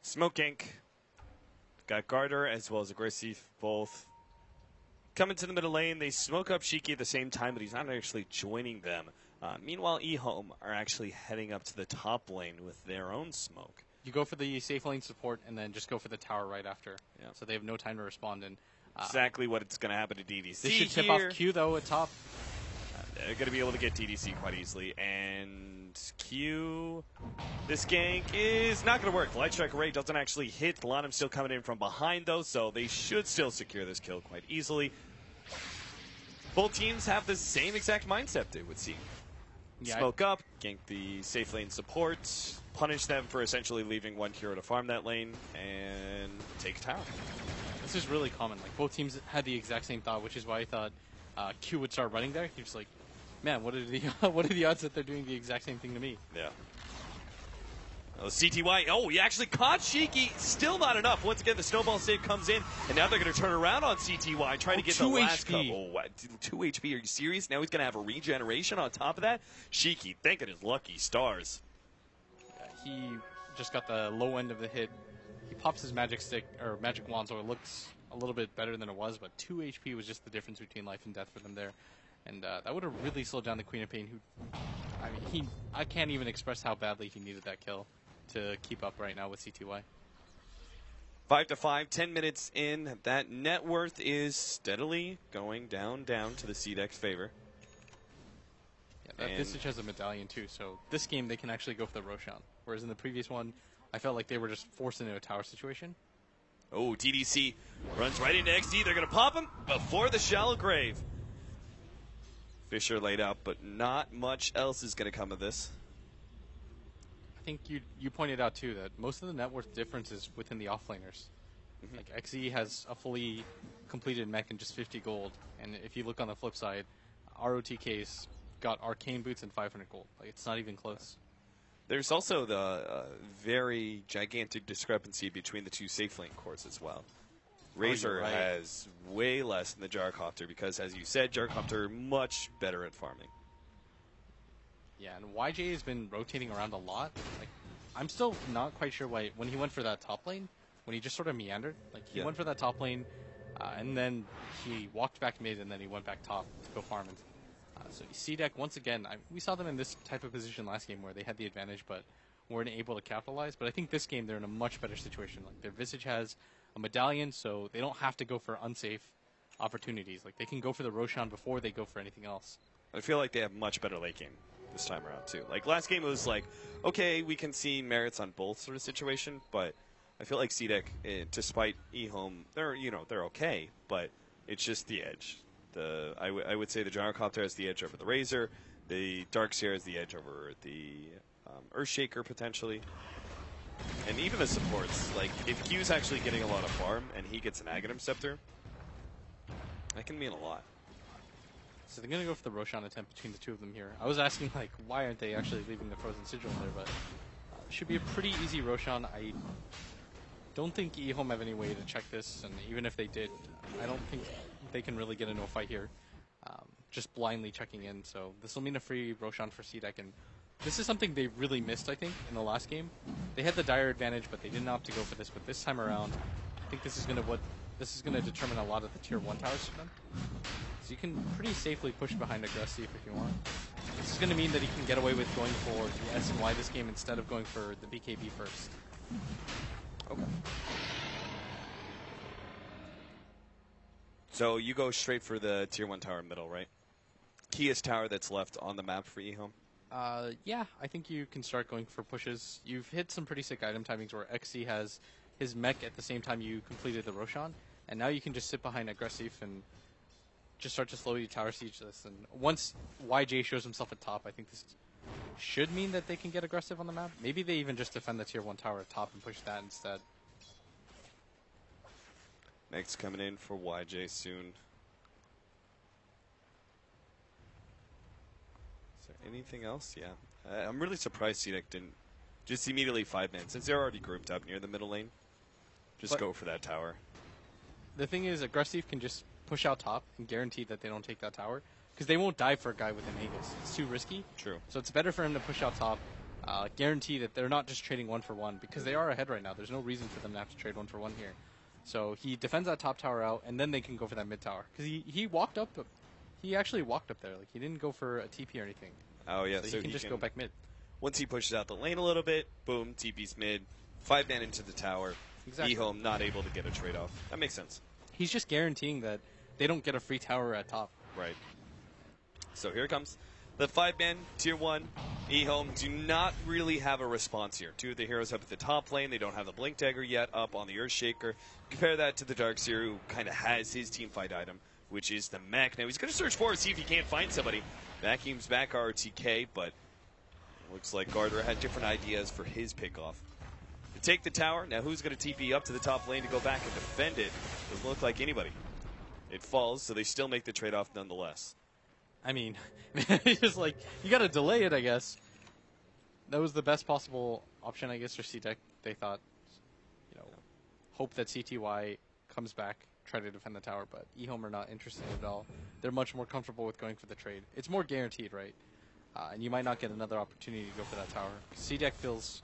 Smoke Inc. Got Garter as well as Aggressive both coming to the middle lane. They smoke up Shiki at the same time, but he's not actually joining them. Meanwhile, eHome are actually heading up to the top lane with their own smoke. You go for the safe lane support and then just go for the tower right after. Yeah. So they have no time to respond. And exactly what it's going to happen to DDC. They should tip off Q, though, at top. They're going to be able to get DDC quite easily. And Q, this gank is not going to work. Light Strike Array doesn't actually hit. Lanham still coming in from behind, though, so they should still secure this kill quite easily. Both teams have the same exact mindset, it would seem. Yeah, smoke up, gank the safe lane support, punish them for essentially leaving one hero to farm that lane, and take tower. This is really common. Like, both teams had the exact same thought, which is why I thought Q would start running there. He was like, man, what are the odds that they're doing the exact same thing to me? Yeah. Oh, CTY. Oh, he actually caught Shiki. Still not enough. Once again, the snowball save comes in, and now they're going to turn around on CTY, trying to get the last couple. Oh, what? 2 HP. Are you serious? Now he's going to have a regeneration on top of that? Shiki, thanking his lucky stars. Yeah, he just got the low end of the hit. He pops his magic stick, or magic wand, so it looks a little bit better than it was, but 2 HP was just the difference between life and death for them there. And that would have really slowed down the Queen of Pain, who, I mean, I can't even express how badly he needed that kill to keep up right now with CTY. 5-5, 10 minutes in. That net worth is steadily going down to the CDEC's favor. Yeah, that Visage has a medallion too, so this game they can actually go for the Roshan. Whereas in the previous one, I felt like they were just forced into a tower situation. Oh, DDC runs right into XD. They're going to pop him before the shallow grave. Fisher laid out, but not much else is going to come of this. I think you pointed out too that most of the net worth difference is within the offlaners. Mm-hmm. Like XZ has a fully completed mech and just 50 gold, and if you look on the flip side, ROTK's got arcane boots and 500 gold. Like, it's not even close. There's also the very gigantic discrepancy between the two safe lane cores as well. Razor has way less than the Gyrocopter because, as you said, Gyrocopter much better at farming. Yeah, and YJ has been rotating around a lot. Like, I'm still not quite sure why when he went for that top lane, when he just sort of meandered. Like, he went for that top lane, and then he walked back mid, and then he went back top to go farm. So CDEC, once again, we saw them in this type of position last game where they had the advantage but weren't able to capitalize. But I think this game they're in a much better situation. Like, their Visage has a medallion, so they don't have to go for unsafe opportunities. Like, they can go for the Roshan before they go for anything else. I feel like they have much better late game this time around too. Like, last game it was like, okay, we can see merits on both sort of situation, but I feel like CDEC, despite eHome, they're okay, but it's just the edge. I would say the Gyrocopter has the edge over the Razor, the Darkseer has the edge over the Earthshaker potentially, and even the supports. Like, if Q's actually getting a lot of farm and he gets an Aghanim Scepter, that can mean a lot. So they're going to go for the Roshan attempt between the two of them here. I was asking, like, why aren't they actually leaving the Frozen Sigil there, but it should be a pretty easy Roshan. I don't think eHome have any way to check this, and even if they did, I don't think they can really get into a fight here, just blindly checking in. So this will mean a free Roshan for CDEC, and this is something they really missed, I think, in the last game. They had the dire advantage, but they didn't opt to go for this. But this time around, I think this is going to determine a lot of the tier 1 towers for them. So you can pretty safely push behind Aggressive if you want. This is going to mean that he can get away with going for the S and Y this game instead of going for the BKB first. Okay. So you go straight for the tier 1 tower middle, right? Keyest tower that's left on the map for eHome? Yeah, I think you can start going for pushes. You've hit some pretty sick item timings where XC has his mech at the same time you completed the Roshan, and now you can just sit behind Aggressive and just start to slowly tower siege this. And once YJ shows himself at top, I think this should mean that they can get aggressive on the map. Maybe they even just defend the tier 1 tower at top and push that instead. Next coming in for YJ soon. Is there anything else? Yeah. I'm really surprised CDEC didn't just immediately 5-man, since they're already grouped up near the middle lane. Just go for that tower. The thing is, Aggressive can just push out top and guarantee that they don't take that tower, because they won't die for a guy with an Aegis. It's too risky. True. So it's better for him to push out top, guarantee that they're not just trading 1 for 1 because they are ahead right now. There's no reason for them to have to trade 1 for 1 here. So he defends that top tower out, and then they can go for that mid tower because he walked up. He actually walked up there. Like he didn't go for a TP or anything. Oh yeah, so he can just go back mid. Once he pushes out the lane a little bit, boom, TP's mid, 5-man into the tower. Exactly. E-Home not able to get a trade off. That makes sense. He's just guaranteeing that they don't get a free tower at top. Right. So here it comes. The 5-man, tier 1, E-Home do not really have a response here. 2 of the heroes up at the top lane. They don't have the Blink Dagger yet up on the Earthshaker. Compare that to the Darkseer, who kind of has his team fight item, which is the mech. Now he's going to search for it, see if he can't find somebody. Vacuums back RTK, but looks like Garter had different ideas for his pickoff. To take the tower, now who's going to TP up to the top lane to go back and defend it? Doesn't look like anybody. It falls, so they still make the trade-off nonetheless. I mean, it's just like, you got to delay it, I guess. That was the best possible option, I guess, for C-Tech. They thought, hope that CTY comes back, try to defend the tower, but E-Home are not interested at all. They're much more comfortable with going for the trade. It's more guaranteed, right? And you might not get another opportunity to go for that tower. C-Tech feels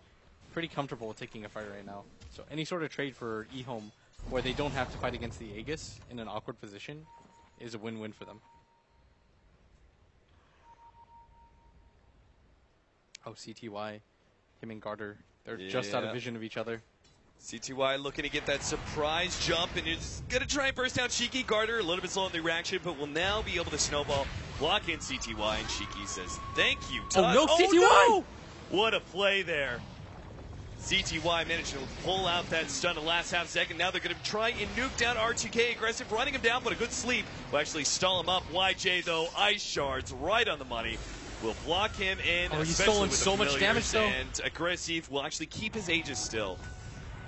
pretty comfortable with taking a fight right now. So any sort of trade for E-Home where they don't have to fight against the Aegis in an awkward position is a win-win for them. Oh, CTY, him and Garter, they're just out of vision of each other. CTY looking to get that surprise jump, and is going to try and burst down Cheeky. Garter a little bit slow in the reaction, but will now be able to snowball, block in CTY, and Cheeky says, thank you, Tusk. Oh, no, CTY! No! What a play there. CTY managed to pull out that stun in the last half second. Now they're going to try and nuke down RTK. Aggressive, running him down, but a good sleep will actually stall him up. YJ, though, ice shards right on the money. Will block him in. Oh, he's stolen so much damage, though. And Aggressive will actually keep his Aegis still.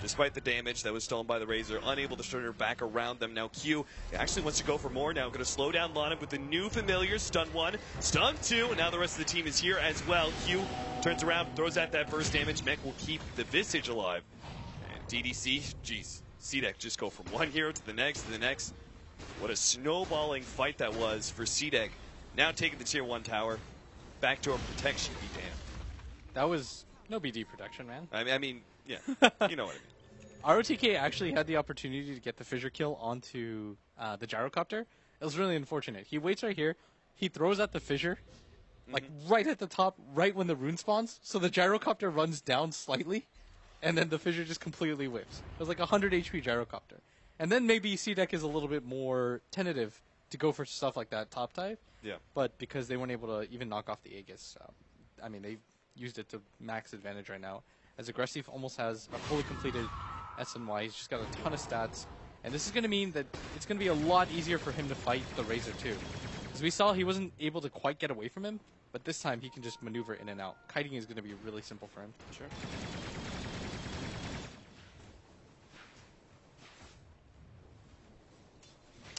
Despite the damage that was stolen by the Razor, unable to turn her back around them. Now Q actually wants to go for more. Now going to slow down Lana with the new familiar. Stun 1, stun 2, and now the rest of the team is here as well. Q turns around, throws out that first damage. Mech will keep the Visage alive. And DDC, geez, C-Deck just go from one hero to the next to the next. What a snowballing fight that was for C-Deck. Now taking the tier 1 tower. Backdoor protection, be damned. That was no BD protection, man. I mean, yeah, you know what I mean. ROTK actually had the opportunity to get the fissure kill onto the gyrocopter. It was really unfortunate. He waits right here. He throws at the fissure, like right at the top, right when the rune spawns. So the gyrocopter runs down slightly, and then the fissure just completely whips. It was like 100 HP gyrocopter. And then maybe C-Deck is a little bit more tentative to go for stuff like that top type. Yeah. But because they weren't able to even knock off the Aegis, I mean, they used it to max advantage right now. As Aggressive almost has a fully completed SNY, he's just got a ton of stats. And this is going to mean that it's going to be a lot easier for him to fight the Razor too. As we saw, he wasn't able to quite get away from him, but this time he can just maneuver in and out. Kiting is going to be really simple for him. Sure.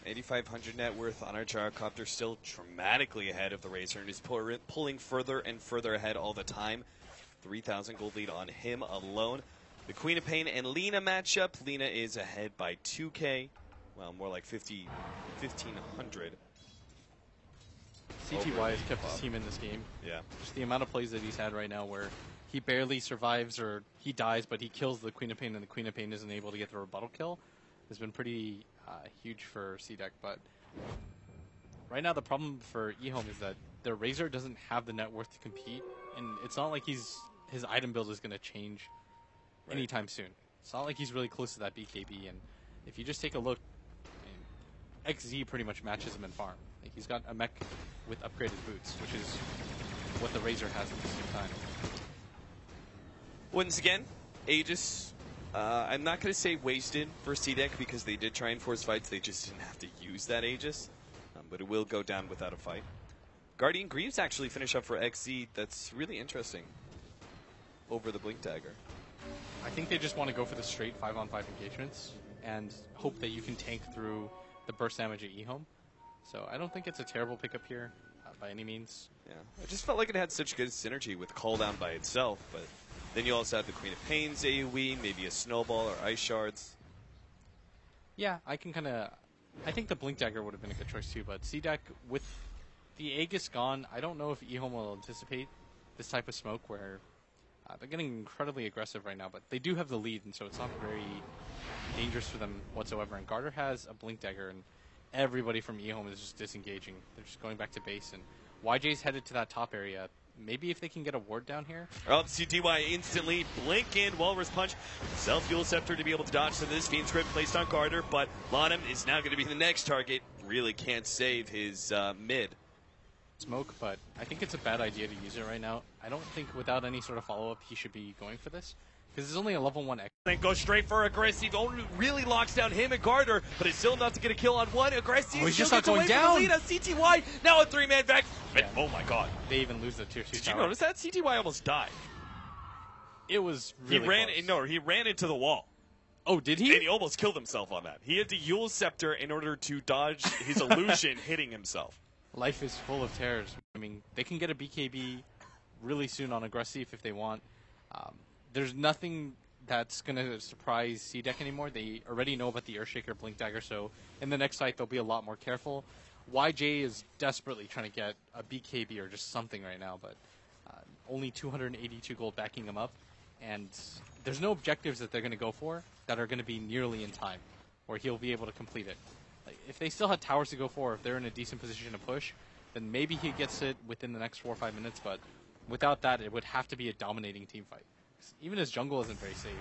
8,500 net worth on our gyrocopter, still dramatically ahead of the Razor, and is pulling further and further ahead all the time. 3,000 gold lead on him alone. The Queen of Pain and Lina matchup. Lina is ahead by 2K. Well, more like 1,500. CTY has kept his team in this game. Yeah. Just the amount of plays that he's had right now where he barely survives or he dies, but he kills the Queen of Pain and the Queen of Pain isn't able to get the rebuttal kill has been pretty huge for C-Deck. But right now the problem for E-Home is that the Razor doesn't have the net worth to compete, and it's not like his item build is going to change anytime soon. It's not like he's really close to that BKB, and if you just take a look, I mean, XZ pretty much matches him in farm. Like, he's got a mech with upgraded boots, which is what the Razor has at the same time. Once again, Aegis, I'm not going to say wasted for C-Deck because they did try and force fights. They just didn't have to use that Aegis, but it will go down without a fight. Guardian Greaves actually finish up for XZ. That's really interesting over the Blink Dagger. I think they just want to go for the straight 5-on-5 engagements and hope that you can tank through the burst damage at E-Home. So I don't think it's a terrible pickup here by any means. Yeah, I just felt like it had such good synergy with Call Down by itself, but then you also have the Queen of Pain's AoE, maybe a Snowball or Ice Shards. Yeah, I think the Blink Dagger would have been a good choice too, but C-Deck, with the Aegis gone, I don't know if E-Home will anticipate this type of smoke where They're getting incredibly aggressive right now, but they do have the lead, and so it's not very dangerous for them whatsoever. And Garter has a Blink Dagger, and everybody from eHome is just disengaging. They're just going back to base, and YJ's headed to that top area. Maybe if they can get a ward down here. Oh, CTY instantly blink in Walrus Punch. Self-Fuel Scepter to be able to dodge some of this. Fiend Script placed on Garter, but Lonham is now going to be the next target. Really can't save his mid. Smoke, but I think it's a bad idea to use it right now. I don't think without any sort of follow-up he should be going for this, because it's only a level 1 X. Then goes straight for Aggressive. Only really locks down him and Garter, but it's still enough to get a kill on one. Aggressive. Oh, he's just still not gets away going from down. the lead. CTY now a 3-man back. Yeah. Oh my god. They even lose the tier 2 Did tower. you notice that? CTY almost died. It was really He ran into the wall. Oh, did he? And he almost killed himself on that. He had to Yule Scepter in order to dodge his illusion hitting himself. Life is full of terrors. I mean, they can get a BKB really soon on Aggressive if they want. There's nothing that's going to surprise C-Deck anymore. They already know about the Earthshaker Blink Dagger, so in the next fight they'll be a lot more careful. YJ is desperately trying to get a BKB or just something right now, but only 282 gold backing him up. And there's no objectives that they're going to go for that are going to be nearly in time, where he'll be able to complete it. Like, if they still had towers to go for, if they're in a decent position to push, then maybe he gets it within the next 4 or 5 minutes, but without that, it would have to be a dominating team fight. Even his jungle isn't very safe.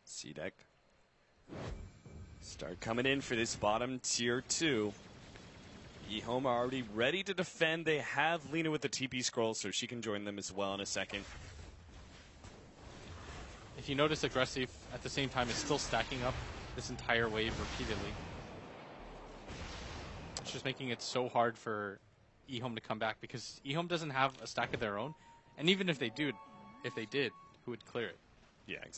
C-Deck start coming in for this bottom tier 2. eHome are already ready to defend. They have Lena with the TP scroll, so she can join them as well in a second. If you notice, Aggressive at the same time is still stacking up this entire wave repeatedly. It's just making it so hard for eHome to come back, because eHome doesn't have a stack of their own, and even if they did, who would clear it? Yeah, exactly.